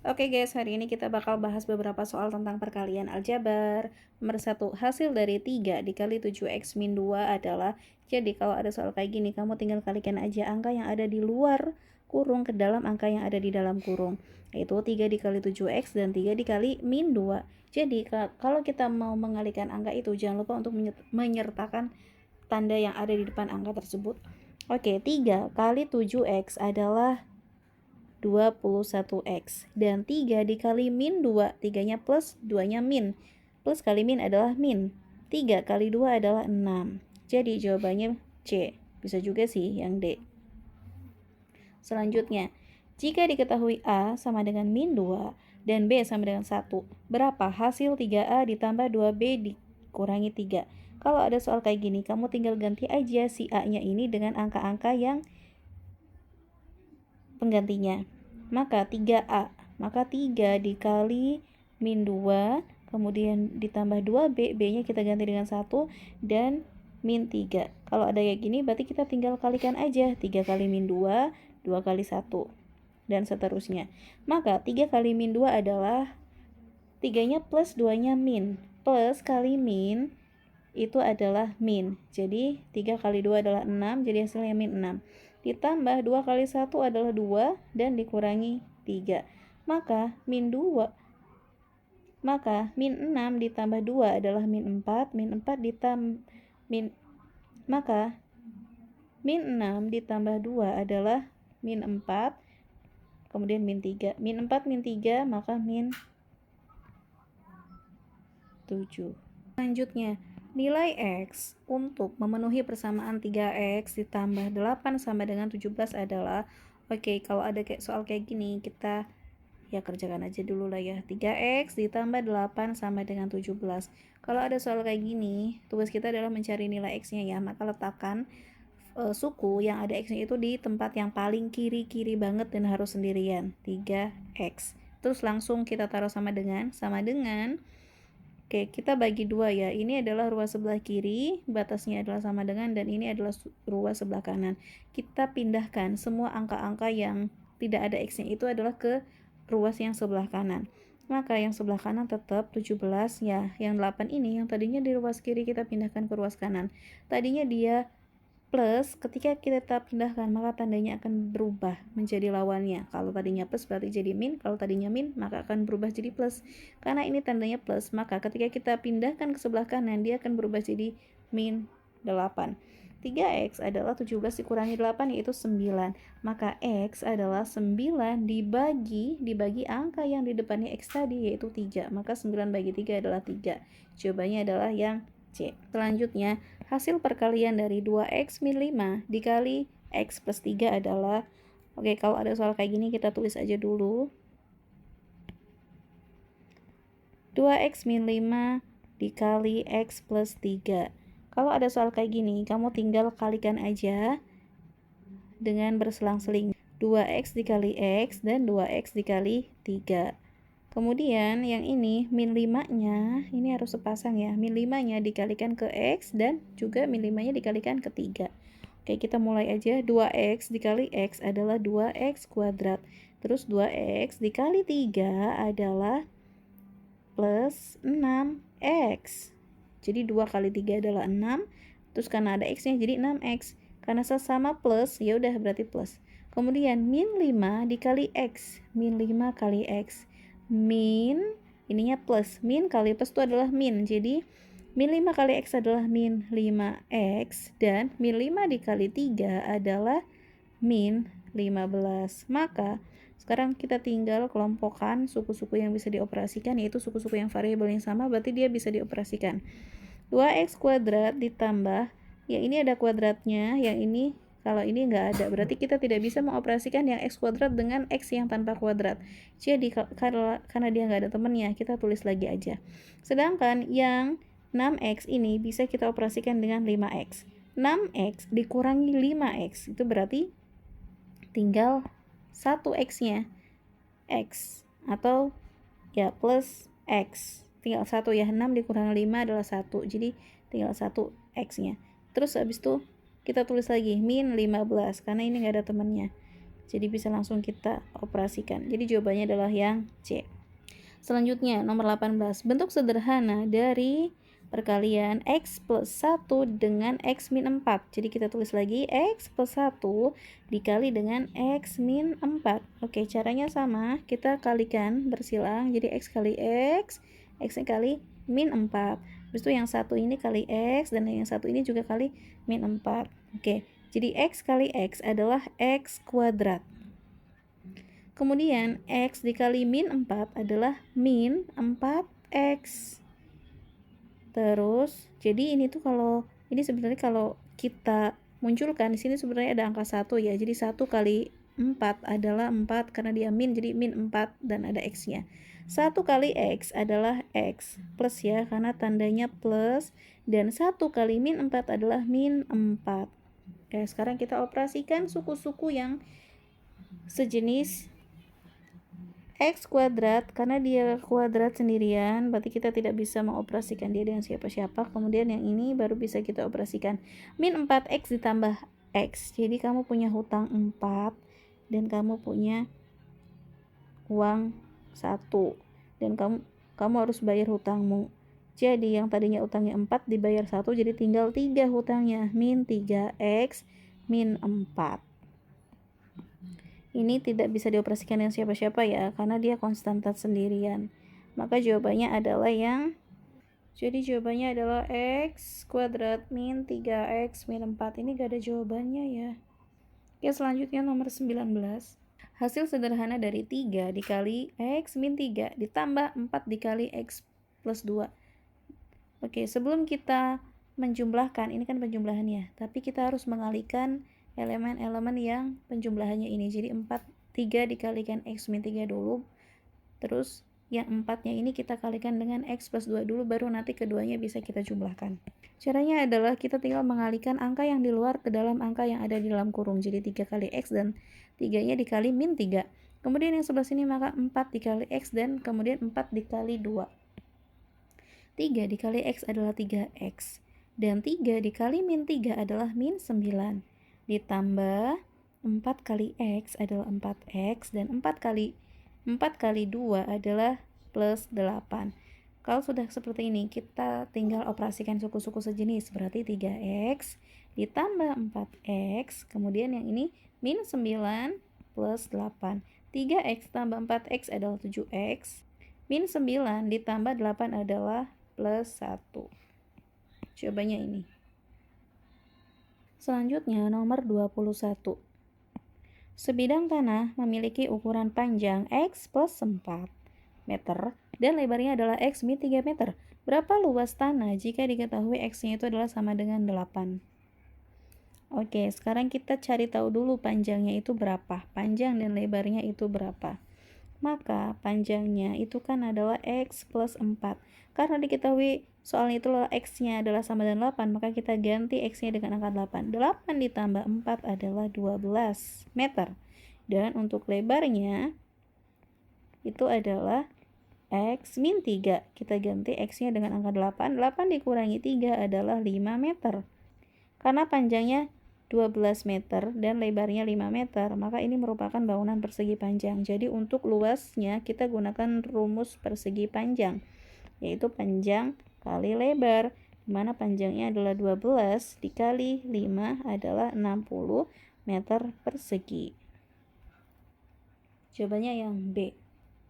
Oke guys, hari ini kita bakal bahas beberapa soal tentang perkalian aljabar. Nomor 1, hasil dari 3 dikali 7x min 2 adalah, jadi kalau ada soal kayak gini, kamu tinggal kalikan aja angka yang ada di luar kurung ke dalam angka yang ada di dalam kurung, yaitu 3 dikali 7x dan 3 dikali min 2. Jadi kalau kita mau mengalihkan angka itu, jangan lupa untuk menyertakan tanda yang ada di depan angka tersebut. Oke, 3 kali 7x adalah 21x, dan 3 dikali min 2, 3-nya plus, 2-nya min, plus kali min adalah min, 3 kali 2 adalah 6, jadi jawabannya C. Bisa juga sih yang D. Selanjutnya, jika diketahui A sama dengan min 2 dan B sama dengan 1, berapa hasil 3A ditambah 2B dikurangi 3? Kalau ada soal kayak gini, kamu tinggal ganti aja si A-nya ini dengan angka-angka yang penggantinya. Maka 3A, maka 3 dikali min 2, kemudian ditambah 2B, B-nya kita ganti dengan 1, dan min 3. Kalau ada kayak gini, berarti kita tinggal kalikan aja, 3 kali min 2, 2 kali 1, dan seterusnya. Maka 3 kali min 2 adalah 3-nya plus, 2-nya min, plus kali min itu adalah min, jadi 3 kali 2 adalah 6, jadi hasilnya min 6, ditambah 2 kali 1 adalah 2, dan dikurangi 3, maka min 6 ditambah 2 adalah min 4, maka min 6 ditambah 2 adalah min 4, kemudian min 3, min 4 min 3, maka min 7. Selanjutnya, nilai X untuk memenuhi persamaan 3X ditambah 8 sama dengan 17 adalah, oke, kalau ada kayak soal kayak gini, kita ya kerjakan aja dulu lah ya. 3X ditambah 8 sama dengan 17. Kalau ada soal kayak gini, tugas kita adalah mencari nilai X-nya ya, maka letakkan suku yang ada X-nya itu di tempat yang paling kiri-kiri banget dan harus sendirian, 3X. Terus langsung kita taruh sama dengan, oke, kita bagi dua ya. Ini adalah ruas sebelah kiri, batasnya adalah sama dengan, dan ini adalah ruas sebelah kanan. Kita pindahkan semua angka-angka yang tidak ada X-nya itu adalah ke ruas yang sebelah kanan. Maka yang sebelah kanan tetap 17 ya. Yang 8 ini yang tadinya di ruas kiri kita pindahkan ke ruas kanan. Tadinya dia plus, ketika kita pindahkan maka tandanya akan berubah menjadi lawannya. Kalau tadinya plus berarti jadi min, kalau tadinya min maka akan berubah jadi plus. Karena ini tandanya plus, maka ketika kita pindahkan ke sebelah kanan dia akan berubah jadi min 8. 3x adalah 17 dikurangi 8 yaitu 9. Maka x adalah 9 dibagi angka yang di depannya x tadi yaitu 3. Maka 9 bagi 3 adalah 3. Jawabannya adalah yang C. Selanjutnya, hasil perkalian dari 2x min 5 dikali x plus 3 adalah, oke, kalau ada soal kayak gini kita tulis aja dulu. 2x min 5 dikali x plus 3. Kalau ada soal kayak gini, kamu tinggal kalikan aja dengan berselang-seling. 2x dikali x dan 2x dikali 3. Kemudian yang ini min 5-nya, ini harus sepasang ya. Min 5-nya dikalikan ke X dan juga min 5-nya dikalikan ke 3. Oke, kita mulai aja. 2X dikali X adalah 2X kuadrat. Terus 2X dikali 3 adalah plus 6X. Jadi 2 kali 3 adalah 6. Terus karena ada X-nya jadi 6X. Karena sesama plus, ya udah berarti plus. Kemudian min 5 dikali X. Min 5 kali X. Min, ininya plus, min kali plus itu adalah min, jadi min 5 kali X adalah min 5X, dan min 5 dikali 3 adalah min 15. Maka sekarang kita tinggal kelompokkan suku-suku yang bisa dioperasikan, yaitu suku-suku yang variabel yang sama, berarti dia bisa dioperasikan. 2x kuadrat ditambah, ya ini ada kuadratnya, yang ini kalau ini nggak ada, berarti kita tidak bisa mengoperasikan yang x kuadrat dengan x yang tanpa kuadrat. Jadi karena dia nggak ada temennya, kita tulis lagi aja. Sedangkan yang 6x ini bisa kita operasikan dengan 5x. 6x dikurangi 5x, itu berarti tinggal 1x-nya, x, atau ya plus x. Tinggal 1 ya, 6 dikurangi 5 adalah 1, jadi tinggal 1 x-nya. Terus habis itu kita tulis lagi min 15 karena ini nggak ada temannya. Jadi bisa langsung kita operasikan. Jadi jawabannya adalah yang C. Selanjutnya nomor 18. Bentuk sederhana dari perkalian X plus 1 dengan X min 4. Jadi kita tulis lagi X plus 1 dikali dengan X min 4. Oke, caranya sama. Kita kalikan bersilang. Jadi X kali X kali min 4. Habis itu yang satu ini kali X dan yang satu ini juga kali min 4. Oke, jadi X kali X adalah X kuadrat. Kemudian X dikali min 4 adalah min 4X. Terus, jadi ini tuh ini sebenarnya kalau kita munculkan di sini sebenarnya ada angka 1 ya. Jadi 1 kali 4 adalah 4 karena dia min, jadi min 4 dan ada X-nya. 1 kali X adalah X plus ya, karena tandanya plus. Dan 1 kali min 4 adalah min 4. Oke, sekarang kita operasikan suku-suku yang sejenis X kuadrat, karena dia kuadrat sendirian, berarti kita tidak bisa mengoperasikan dia dengan siapa-siapa. Kemudian yang ini baru bisa kita operasikan. Min 4X ditambah X. Jadi kamu punya hutang 4 dan kamu punya uang 1. Dan kamu harus bayar hutangmu. Jadi yang tadinya utangnya 4 dibayar 1, jadi tinggal 3 hutangnya. Min 3X min 4. Ini tidak bisa dioperasikan dengan siapa-siapa ya, karena dia konstanta sendirian. Maka jawabannya adalah jawabannya adalah X kuadrat min 3X min 4. Ini gak ada jawabannya ya. Oke, selanjutnya nomor 19. Hasil sederhana dari 3 dikali X min 3 ditambah 4 dikali X plus 2. Oke, sebelum kita menjumlahkan, ini kan penjumlahannya, tapi kita harus mengalihkan elemen-elemen yang penjumlahannya ini. Jadi 3 dikalikan X min 3 dulu, terus yang 4-nya ini kita kalikan dengan X plus 2 dulu, baru nanti keduanya bisa kita jumlahkan. Caranya adalah kita tinggal mengalihkan angka yang di luar ke dalam angka yang ada di dalam kurung. Jadi 3 kali X dan 3-nya dikali min 3. Kemudian yang sebelah sini maka 4 dikali X dan kemudian 4 dikali 2. 3 dikali X adalah 3X. Dan 3 dikali min 3 adalah min 9. Ditambah 4 kali X adalah 4X. Dan 4 kali 2 adalah plus 8. Kalau sudah seperti ini, kita tinggal operasikan suku-suku sejenis. Berarti 3X ditambah 4X. Kemudian yang ini min 9 plus 8. 3X tambah 4X adalah 7X. Min 9 ditambah 8 adalah plus 1. Jawabannya ini. Selanjutnya nomor 21. Sebidang tanah memiliki ukuran panjang X plus 4 meter dan lebarnya adalah X min 3 meter. Berapa luas tanah jika diketahui X-nya itu adalah sama dengan 8? Oke, sekarang kita cari tahu dulu panjangnya itu berapa. Panjang dan lebarnya itu berapa. Maka panjangnya itu kan adalah X plus 4. Karena diketahui soalnya itu X-nya adalah sama dengan 8, maka kita ganti X-nya dengan angka 8. 8 ditambah 4 adalah 12 meter. Dan untuk lebarnya itu adalah X min 3. Kita ganti X-nya dengan angka 8. 8 dikurangi 3 adalah 5 meter. Karena panjangnya 12 meter dan lebarnya 5 meter, maka ini merupakan bangunan persegi panjang. Jadi untuk luasnya kita gunakan rumus persegi panjang, yaitu panjang kali lebar, di mana panjangnya adalah 12 dikali 5 adalah 60 meter persegi. Jawabannya yang B.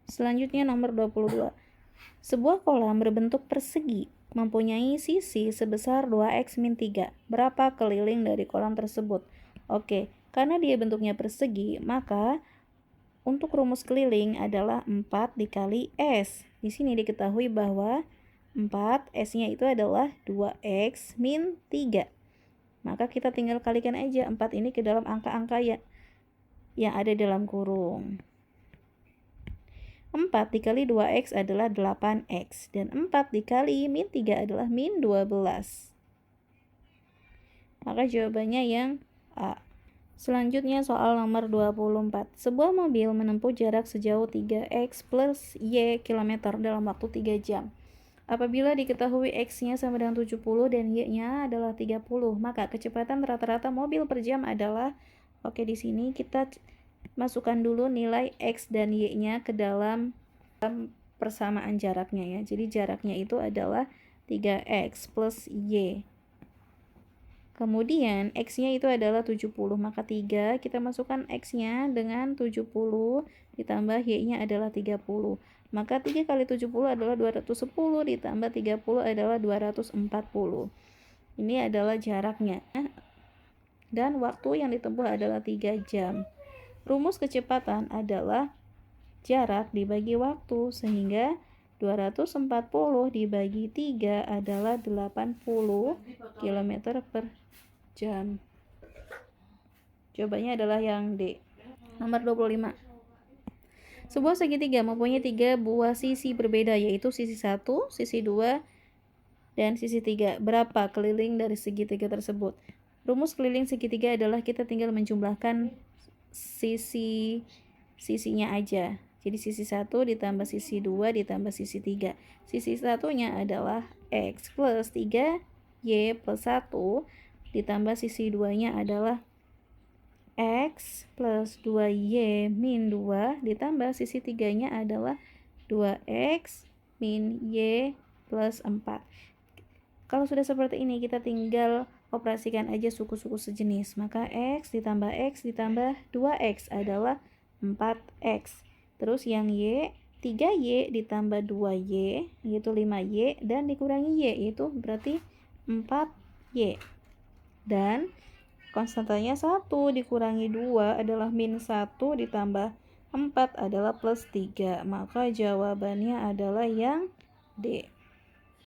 Selanjutnya nomor 22. Sebuah kolam berbentuk persegi mempunyai sisi sebesar 2X min 3. Berapa keliling dari kolam tersebut? Oke, karena dia bentuknya persegi, maka untuk rumus keliling adalah 4 dikali S. Di sini diketahui bahwa 4, S-nya itu adalah 2X min 3. Maka kita tinggal kalikan aja 4 ini ke dalam angka-angka yang ada dalam kurung. 4 dikali 2X adalah 8X. Dan 4 dikali min 3 adalah min 12. Maka jawabannya yang A. Selanjutnya soal nomor 24. Sebuah mobil menempuh jarak sejauh 3X plus Y km dalam waktu 3 jam. Apabila diketahui X-nya sama dengan 70 dan Y-nya adalah 30, maka kecepatan rata-rata mobil per jam adalah, oke, di sini kita Masukkan dulu nilai X dan Y-nya ke dalam persamaan jaraknya ya. Jadi jaraknya itu adalah 3X plus Y. Kemudian X-nya itu adalah 70, maka 3 kita masukkan X-nya dengan 70 ditambah Y-nya adalah 30. Maka 3 kali 70 adalah 210 ditambah 30 adalah 240. Ini adalah jaraknya. Dan waktu yang ditempuh adalah 3 jam. Rumus kecepatan adalah jarak dibagi waktu, sehingga 240 dibagi 3 adalah 80 km per jam. Jawabannya adalah yang D. Nomor 25. Sebuah segitiga mempunyai 3 buah sisi berbeda, yaitu sisi 1, sisi 2, dan sisi 3. Berapa keliling dari segitiga tersebut? Rumus keliling segitiga adalah kita tinggal menjumlahkan sisinya aja. Jadi sisi 1 ditambah sisi 2 ditambah sisi 3. Sisi satunya adalah X plus 3 Y plus 1 ditambah sisi 2-nya adalah X plus 2Y min 2 ditambah sisi 3-nya adalah 2X min Y plus 4. Kalau sudah seperti ini, kita tinggal operasikan aja suku-suku sejenis. Maka X ditambah 2X adalah 4X. Terus yang Y, 3Y ditambah 2Y, yaitu 5Y, dan dikurangi Y, yaitu berarti 4Y. Dan konstantanya 1 dikurangi 2 adalah min 1 ditambah 4 adalah plus 3. Maka jawabannya adalah yang D.